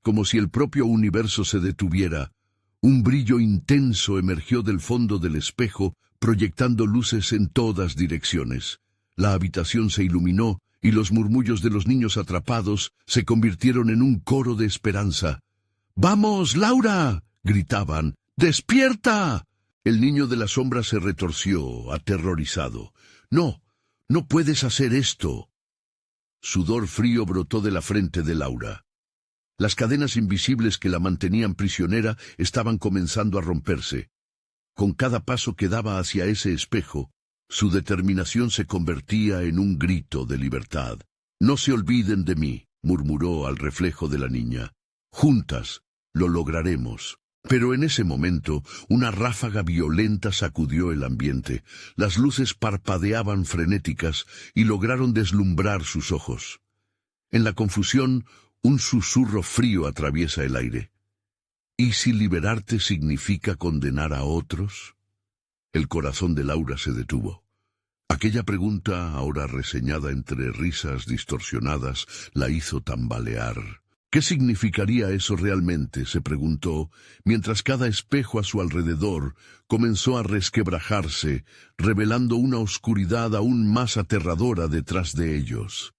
Como si el propio universo se detuviera, un brillo intenso emergió del fondo del espejo, proyectando luces en todas direcciones. La habitación se iluminó, y los murmullos de los niños atrapados se convirtieron en un coro de esperanza. «¡Vamos, Laura!», gritaban. «¡Despierta!». El niño de la sombra se retorció, aterrorizado. «No, no puedes hacer esto». Sudor frío brotó de la frente de Laura. Las cadenas invisibles que la mantenían prisionera estaban comenzando a romperse. Con cada paso que daba hacia ese espejo, su determinación se convertía en un grito de libertad. «No se olviden de mí», murmuró al reflejo de la niña. «Juntas lo lograremos». Pero en ese momento, una ráfaga violenta sacudió el ambiente. Las luces parpadeaban frenéticas y lograron deslumbrar sus ojos. En la confusión, un susurro frío atraviesa el aire. ¿Y si liberarte significa condenar a otros? El corazón de Laura se detuvo. Aquella pregunta, ahora reseñada entre risas distorsionadas, la hizo tambalear. ¿Qué significaría eso realmente?, se preguntó, mientras cada espejo a su alrededor comenzó a resquebrajarse, revelando una oscuridad aún más aterradora detrás de ellos.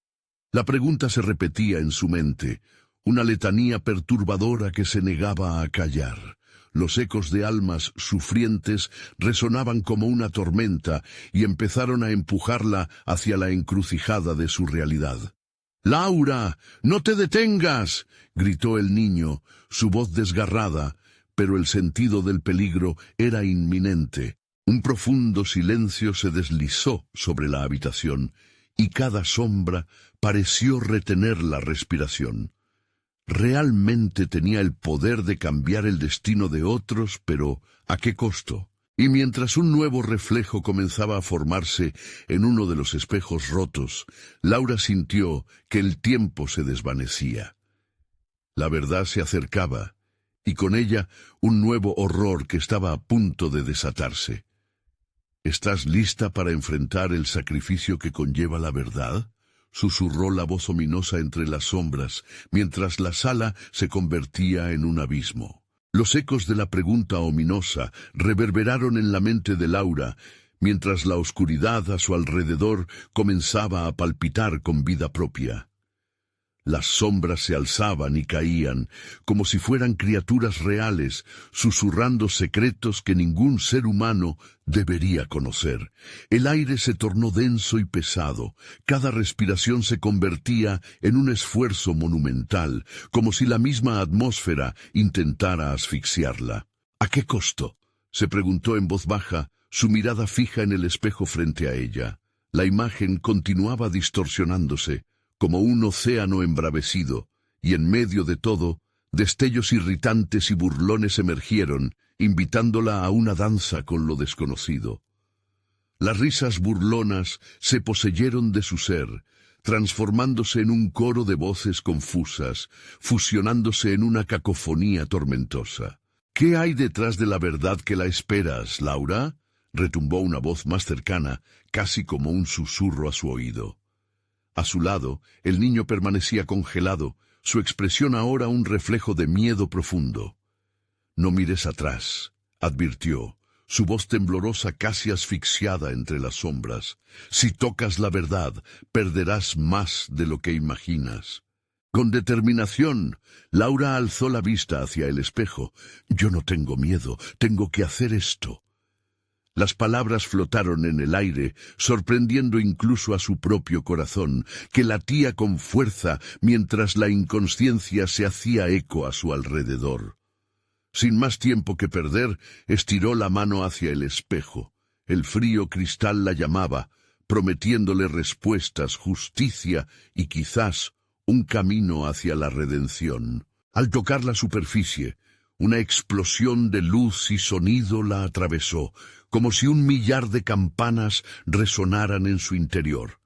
La pregunta se repetía en su mente, una letanía perturbadora que se negaba a callar. Los ecos de almas sufrientes resonaban como una tormenta y empezaron a empujarla hacia la encrucijada de su realidad. «¡Laura, no te detengas!», gritó el niño, su voz desgarrada, pero el sentido del peligro era inminente. Un profundo silencio se deslizó sobre la habitación, y cada sombra pareció retener la respiración. Realmente tenía el poder de cambiar el destino de otros, pero ¿a qué costo? Y mientras un nuevo reflejo comenzaba a formarse en uno de los espejos rotos, Laura sintió que el tiempo se desvanecía. La verdad se acercaba, y con ella un nuevo horror que estaba a punto de desatarse. ¿Estás lista para enfrentar el sacrificio que conlleva la verdad?, susurró la voz ominosa entre las sombras, mientras la sala se convertía en un abismo. Los ecos de la pregunta ominosa reverberaron en la mente de Laura, mientras la oscuridad a su alrededor comenzaba a palpitar con vida propia. Las sombras se alzaban y caían, como si fueran criaturas reales, susurrando secretos que ningún ser humano debería conocer. El aire se tornó denso y pesado, cada respiración se convertía en un esfuerzo monumental, como si la misma atmósfera intentara asfixiarla. ¿A qué costo?, se preguntó en voz baja, su mirada fija en el espejo frente a ella. La imagen continuaba distorsionándose, como un océano embravecido, y en medio de todo, destellos irritantes y burlones emergieron, invitándola a una danza con lo desconocido. Las risas burlonas se poseyeron de su ser, transformándose en un coro de voces confusas, fusionándose en una cacofonía tormentosa. «¿Qué hay detrás de la verdad que la esperas, Laura?», retumbó una voz más cercana, casi como un susurro a su oído. A su lado, el niño permanecía congelado, su expresión ahora un reflejo de miedo profundo. «No mires atrás», advirtió, su voz temblorosa casi asfixiada entre las sombras. «Si tocas la verdad, perderás más de lo que imaginas». Con determinación, Laura alzó la vista hacia el espejo. «Yo no tengo miedo, tengo que hacer esto». Las palabras flotaron en el aire, sorprendiendo incluso a su propio corazón, que latía con fuerza mientras la inconsciencia se hacía eco a su alrededor. Sin más tiempo que perder, estiró la mano hacia el espejo. El frío cristal la llamaba, prometiéndole respuestas, justicia y quizás un camino hacia la redención. Al tocar la superficie, una explosión de luz y sonido la atravesó, como si 1.000.000 de campanas resonaran en su interior.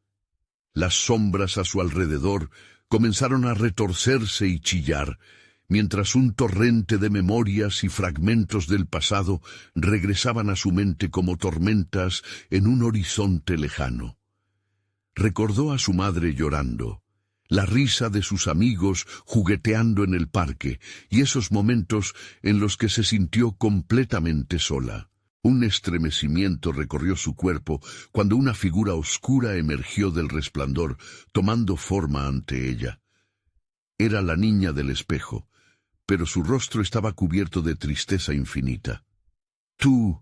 Las sombras a su alrededor comenzaron a retorcerse y chillar, mientras un torrente de memorias y fragmentos del pasado regresaban a su mente como tormentas en un horizonte lejano. Recordó a su madre llorando, la risa de sus amigos jugueteando en el parque, y esos momentos en los que se sintió completamente sola. Un estremecimiento recorrió su cuerpo cuando una figura oscura emergió del resplandor, tomando forma ante ella. Era la niña del espejo, pero su rostro estaba cubierto de tristeza infinita. «Tú»,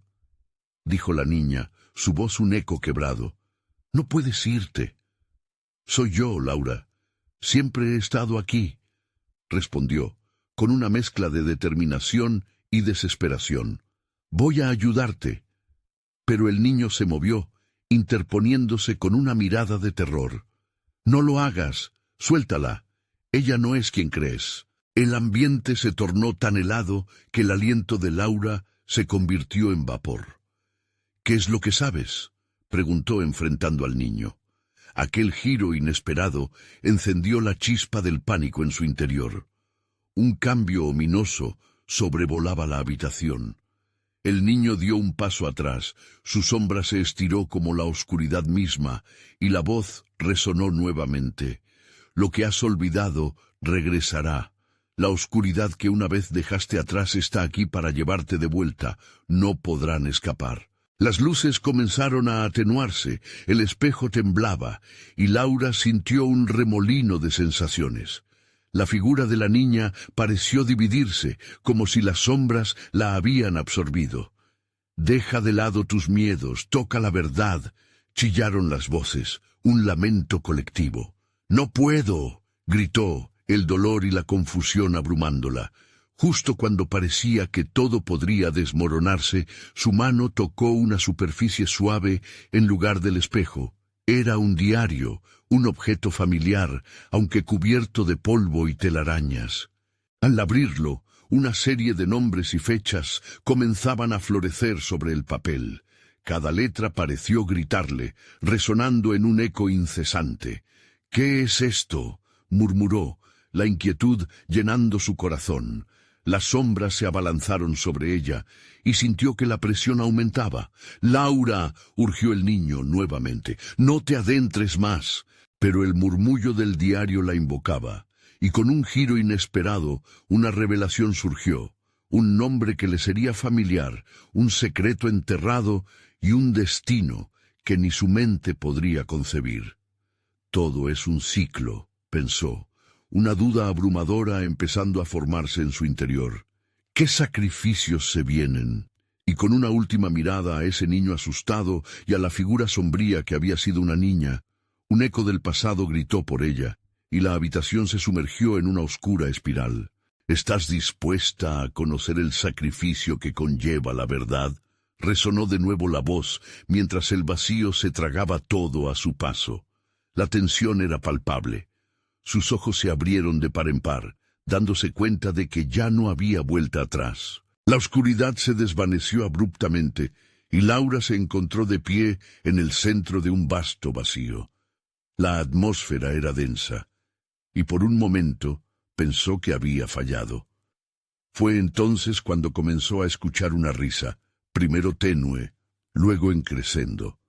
dijo la niña, su voz un eco quebrado, «no puedes irte». «Soy yo, Laura. Siempre he estado aquí», respondió, con una mezcla de determinación y desesperación. «Voy a ayudarte». Pero el niño se movió, interponiéndose con una mirada de terror. «No lo hagas, suéltala. Ella no es quien crees». El ambiente se tornó tan helado que el aliento de Laura se convirtió en vapor. «¿Qué es lo que sabes?», preguntó enfrentando al niño. Aquel giro inesperado encendió la chispa del pánico en su interior. Un cambio ominoso sobrevolaba la habitación. El niño dio un paso atrás, su sombra se estiró como la oscuridad misma, y la voz resonó nuevamente. «Lo que has olvidado regresará. La oscuridad que una vez dejaste atrás está aquí para llevarte de vuelta. No podrán escapar». Las luces comenzaron a atenuarse, el espejo temblaba, y Laura sintió un remolino de sensaciones. La figura de la niña pareció dividirse, como si las sombras la habían absorbido. «Deja de lado tus miedos, toca la verdad», chillaron las voces, un lamento colectivo. «No puedo», gritó, el dolor y la confusión abrumándola. Justo cuando parecía que todo podría desmoronarse, su mano tocó una superficie suave en lugar del espejo. Era un diario, un objeto familiar, aunque cubierto de polvo y telarañas. Al abrirlo, una serie de nombres y fechas comenzaban a florecer sobre el papel. Cada letra pareció gritarle, resonando en un eco incesante. «¿Qué es esto?», murmuró, la inquietud llenando su corazón. Las sombras se abalanzaron sobre ella y sintió que la presión aumentaba. «Laura», urgió el niño nuevamente, «no te adentres más». Pero el murmullo del diario la invocaba, y con un giro inesperado, una revelación surgió. Un nombre que le sería familiar, un secreto enterrado y un destino que ni su mente podría concebir. Todo es un ciclo, pensó, una duda abrumadora empezando a formarse en su interior. ¿Qué sacrificios se vienen? Y con una última mirada a ese niño asustado y a la figura sombría que había sido una niña, un eco del pasado gritó por ella, y la habitación se sumergió en una oscura espiral. ¿Estás dispuesta a conocer el sacrificio que conlleva la verdad? Resonó de nuevo la voz, mientras el vacío se tragaba todo a su paso. La tensión era palpable. Sus ojos se abrieron de par en par, dándose cuenta de que ya no había vuelta atrás. La oscuridad se desvaneció abruptamente, y Laura se encontró de pie en el centro de un vasto vacío. La atmósfera era densa, y por un momento pensó que había fallado. Fue entonces cuando comenzó a escuchar una risa, primero tenue, luego en crescendo.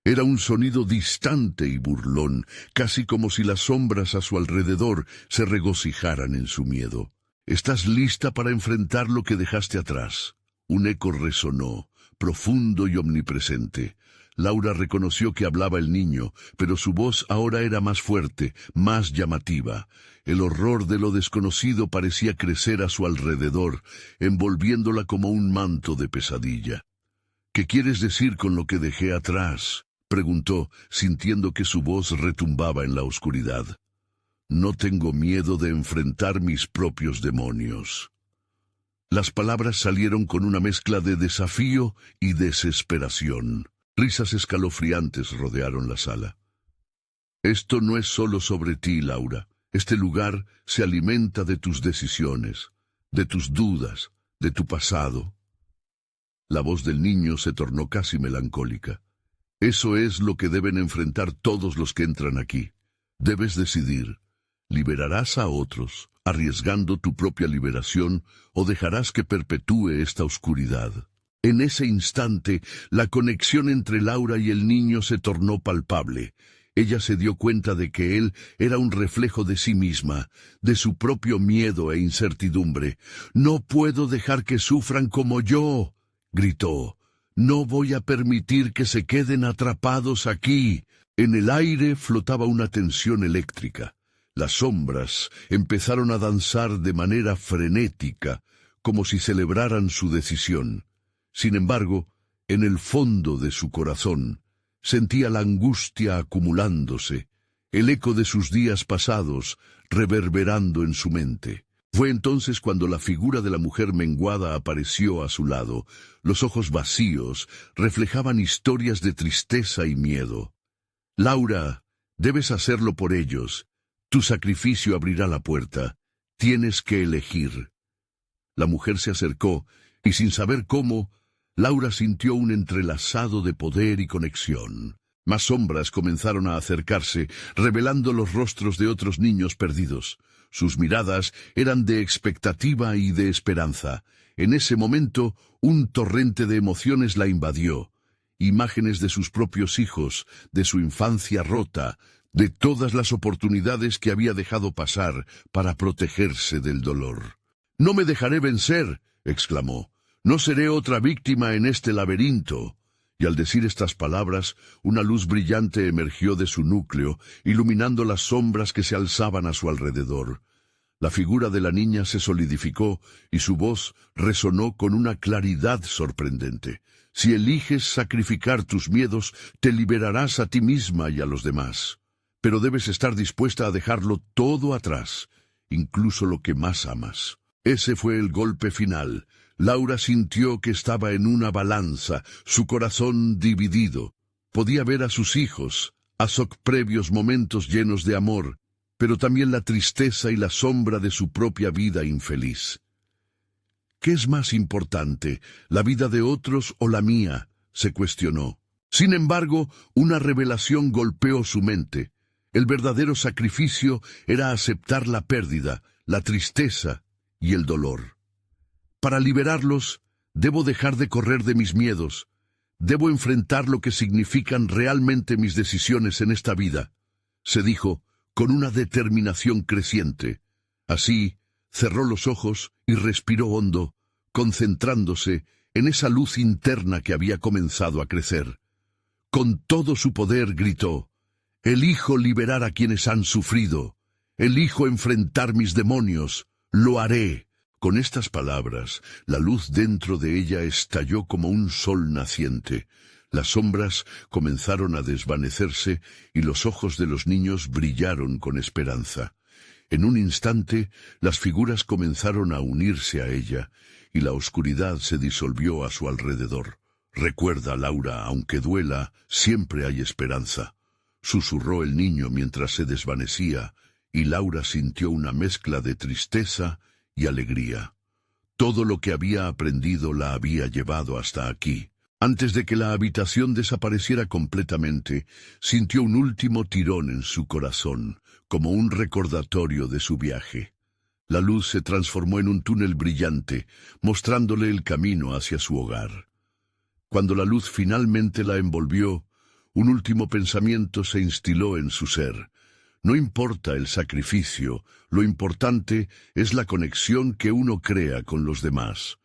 Era un sonido distante y burlón, casi como si las sombras a su alrededor se regocijaran en su miedo. «¿Estás lista para enfrentar lo que dejaste atrás?» Un eco resonó, profundo y omnipresente. Laura reconoció que hablaba el niño, pero su voz ahora era más fuerte, más llamativa. El horror de lo desconocido parecía crecer a su alrededor, envolviéndola como un manto de pesadilla. «¿Qué quieres decir con lo que dejé atrás?», preguntó, sintiendo que su voz retumbaba en la oscuridad. «No tengo miedo de enfrentar mis propios demonios». Las palabras salieron con una mezcla de desafío y desesperación. Risas escalofriantes rodearon la sala. «Esto no es solo sobre ti, Laura. Este lugar se alimenta de tus decisiones, de tus dudas, de tu pasado». La voz del niño se tornó casi melancólica. «Eso es lo que deben enfrentar todos los que entran aquí. Debes decidir. ¿Liberarás a otros, arriesgando tu propia liberación, o dejarás que perpetúe esta oscuridad?» En ese instante, la conexión entre Laura y el niño se tornó palpable. Ella se dio cuenta de que él era un reflejo de sí misma, de su propio miedo e incertidumbre. «No puedo dejar que sufran como yo», gritó. «No voy a permitir que se queden atrapados aquí». En el aire flotaba una tensión eléctrica. Las sombras empezaron a danzar de manera frenética, como si celebraran su decisión. Sin embargo, en el fondo de su corazón, sentía la angustia acumulándose, el eco de sus días pasados reverberando en su mente. Fue entonces cuando la figura de la mujer menguada apareció a su lado. Los ojos vacíos reflejaban historias de tristeza y miedo. «Laura, debes hacerlo por ellos. Tu sacrificio abrirá la puerta. Tienes que elegir». La mujer se acercó, y sin saber cómo, Laura sintió un entrelazado de poder y conexión. Más sombras comenzaron a acercarse, revelando los rostros de otros niños perdidos. Sus miradas eran de expectativa y de esperanza. En ese momento, un torrente de emociones la invadió. Imágenes de sus propios hijos, de su infancia rota, de todas las oportunidades que había dejado pasar para protegerse del dolor. «No me dejaré vencer», exclamó. «No seré otra víctima en este laberinto». Y al decir estas palabras, una luz brillante emergió de su núcleo, iluminando las sombras que se alzaban a su alrededor. La figura de la niña se solidificó y su voz resonó con una claridad sorprendente. «Si eliges sacrificar tus miedos, te liberarás a ti misma y a los demás. Pero debes estar dispuesta a dejarlo todo atrás, incluso lo que más amas». Ese fue el golpe final. Laura sintió que estaba en una balanza, su corazón dividido. Podía ver a sus hijos, a sus previos momentos llenos de amor, pero también la tristeza y la sombra de su propia vida infeliz. «¿Qué es más importante, la vida de otros o la mía?», se cuestionó. Sin embargo, una revelación golpeó su mente. El verdadero sacrificio era aceptar la pérdida, la tristeza y el dolor. Para liberarlos, debo dejar de correr de mis miedos. Debo enfrentar lo que significan realmente mis decisiones en esta vida, se dijo con una determinación creciente. Así, cerró los ojos y respiró hondo, concentrándose en esa luz interna que había comenzado a crecer. Con todo su poder gritó: «Elijo liberar a quienes han sufrido. Elijo enfrentar mis demonios. Lo haré». Con estas palabras, la luz dentro de ella estalló como un sol naciente. Las sombras comenzaron a desvanecerse y los ojos de los niños brillaron con esperanza. En un instante, las figuras comenzaron a unirse a ella, y la oscuridad se disolvió a su alrededor. «Recuerda, Laura, aunque duela, siempre hay esperanza», susurró el niño mientras se desvanecía, y Laura sintió una mezcla de tristeza y alegría. Todo lo que había aprendido la había llevado hasta aquí. Antes de que la habitación desapareciera completamente, sintió un último tirón en su corazón, como un recordatorio de su viaje. La luz se transformó en un túnel brillante, mostrándole el camino hacia su hogar. Cuando la luz finalmente la envolvió, un último pensamiento se instiló en su ser. No importa el sacrificio, lo importante es la conexión que uno crea con los demás.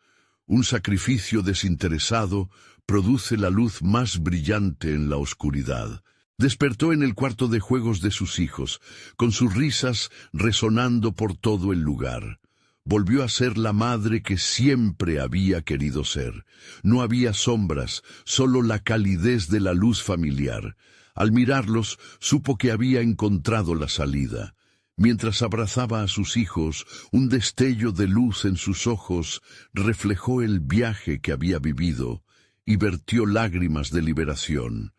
Un sacrificio desinteresado produce la luz más brillante en la oscuridad. Despertó en el cuarto de juegos de sus hijos, con sus risas resonando por todo el lugar. Volvió a ser la madre que siempre había querido ser. No había sombras, solo la calidez de la luz familiar. Al mirarlos, supo que había encontrado la salida. Mientras abrazaba a sus hijos, un destello de luz en sus ojos reflejó el viaje que había vivido y vertió lágrimas de liberación.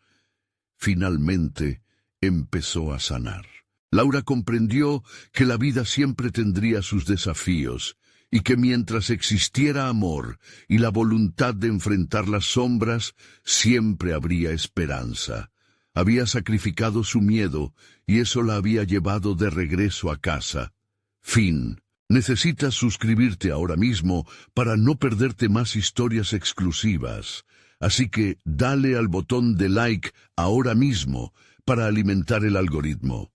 Finalmente, empezó a sanar. Laura comprendió que la vida siempre tendría sus desafíos y que mientras existiera amor y la voluntad de enfrentar las sombras, siempre habría esperanza. Había sacrificado su miedo y eso la había llevado de regreso a casa. Fin. Necesitas suscribirte ahora mismo para no perderte más historias exclusivas. Así que dale al botón de like ahora mismo para alimentar el algoritmo.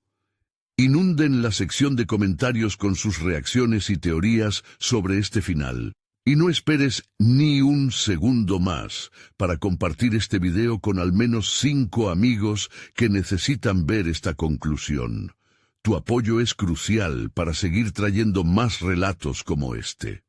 Inunden la sección de comentarios con sus reacciones y teorías sobre este final. Y no esperes ni un segundo más para compartir este video con al menos 5 amigos que necesitan ver esta conclusión. Tu apoyo es crucial para seguir trayendo más relatos como este.